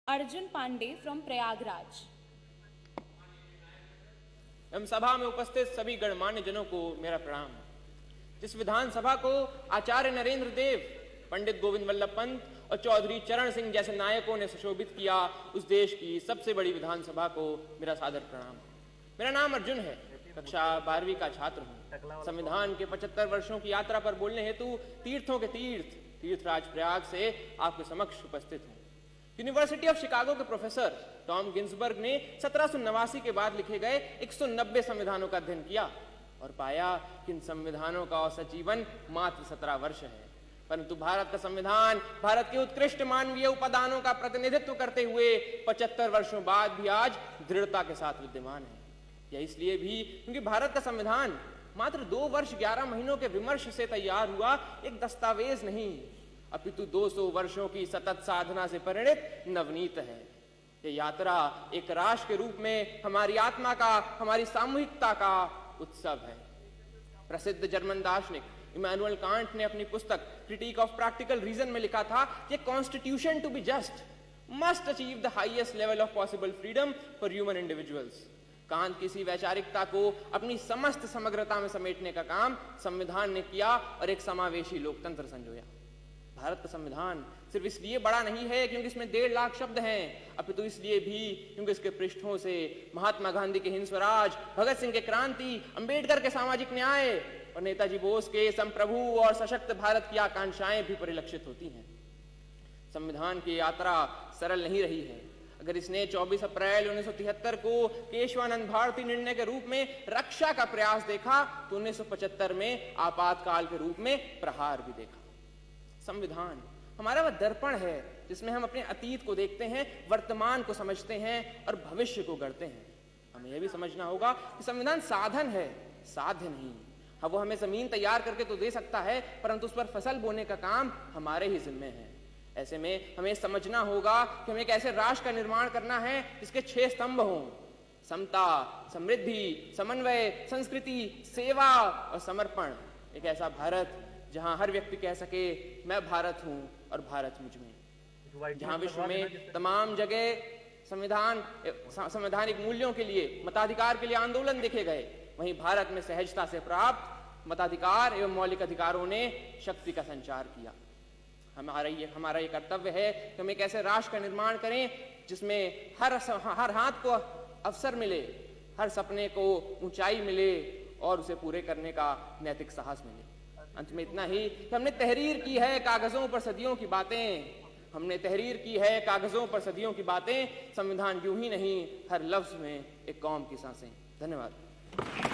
Arjun Pandey from Prayagraj. एवं सभा में उपस्थित सभी गणमान्य जनों को मेरा प्रणाम। जिस विधानसभा को आचार्य नरेंद्र देव, पंडित गोविंद वल्लभ पंत और चौधरी चरण सिंह जैसे नायकों ने सुशोभित किया, उस देश की सबसे बड़ी विधानसभा को मेरा सादर प्रणाम। मेरा नाम अर्जुन है, कक्षा 12वीं का छात्र हूँ। संविधान के 75 वर्षों की यात्रा पर बोलने हेतु तीर्थों के तीर्थराज प्रयाग से आपके समक्ष उपस्थित हूँ। यूनिवर्सिटी ऑफ शिकागो के प्रोफेसर टॉम गिन्सबर्ग ने 1789 के बाद लिखे गए 190 संविधानों का अध्ययन किया और पाया कि इन संविधानों का औसत जीवन मात्र 17 वर्ष है। परंतु भारत का संविधान भारत के उत्कृष्ट मानवीय उपादानों का प्रतिनिधित्व करते हुए 75 वर्षों बाद भी आज दृढ़ता के साथ विद्यमान है। यह इसलिए भी क्योंकि भारत का संविधान मात्र 2 वर्ष 11 महीनों के विमर्श से तैयार हुआ एक दस्तावेज नहीं, अपितु 200 वर्षों की सतत साधना से परिणित नवनीत है। ये यात्रा एक राष्ट्र के रूप में हमारी आत्मा का, हमारी सामूहिकता का उत्सव है। प्रसिद्ध जर्मन दार्शनिक इमैनुअल कांट ने अपनी पुस्तक क्रिटिक ऑफ प्रैक्टिकल रीजन में लिखा था कि constitution to be just must achieve the highest level of possible freedom for human individuals. Kant किसी वैचारिकता को अपनी समस्त समग्रता में समेटने का काम संविधान ने किया और एक समावेशी लोकतंत्र संजोया। भारत का संविधान सिर्फ इसलिए बड़ा नहीं है क्योंकि इसमें 1.5 लाख शब्द हैं, अपितु इसलिए भी क्योंकि इसके पृष्ठों से महात्मा गांधी के हिंद स्वराज, भगत सिंह के क्रांति, अंबेडकर के सामाजिक न्याय और नेताजी बोस के संप्रभु और सशक्त भारत की आकांक्षाएं भी परिलक्षित होती हैं। संविधान की यात्रा सरल नहीं रही है। अगर इसने 24 अप्रैल 1973 को केशवानंद भारती निर्णय के रूप में रक्षा का प्रयास देखा तो 1975 में आपातकाल के रूप में प्रहार भी देखा। संविधान हमारा वह दर्पण है जिसमें हम अपने अतीत को देखते हैं, वर्तमान को समझते हैं और भविष्य को गढ़ते हैं। हमें यह भी समझना होगा कि संविधान साधन है, साध्य नहीं। हाँ, वो हमें जमीन तैयार करके तो दे सकता है, परंतु उस पर फसल बोने का काम हमारे ही जिम्मे है। ऐसे में हमें समझना होगा कि हमें एक ऐसे राष्ट्र का निर्माण करना है जिसके 6 स्तंभ हों: समता, समृद्धि, समन्वय, संस्कृति, सेवा और समर्पण। एक ऐसा भारत जहां हर व्यक्ति कह सके मैं भारत हूं और भारत मुझ में। जहां विश्व में तमाम जगह संवैधानिक मूल्यों के लिए, मताधिकार के लिए आंदोलन देखे गए, वहीं भारत में सहजता से प्राप्त मताधिकार एवं मौलिक अधिकारों ने शक्ति का संचार किया। हमारा ये कर्तव्य है कि हम एक ऐसे राष्ट्र का निर्माण करें जिसमें हर हाथ को अवसर मिले, हर सपने को ऊंचाई मिले और उसे पूरे करने का नैतिक साहस मिले। अंत में इतना ही कि हमने तहरीर की है कागजों पर सदियों की बातें, हमने तहरीर की है कागजों पर सदियों की बातें। संविधान यूं ही नहीं, हर लफ्ज में एक कौम की सांसें। धन्यवाद।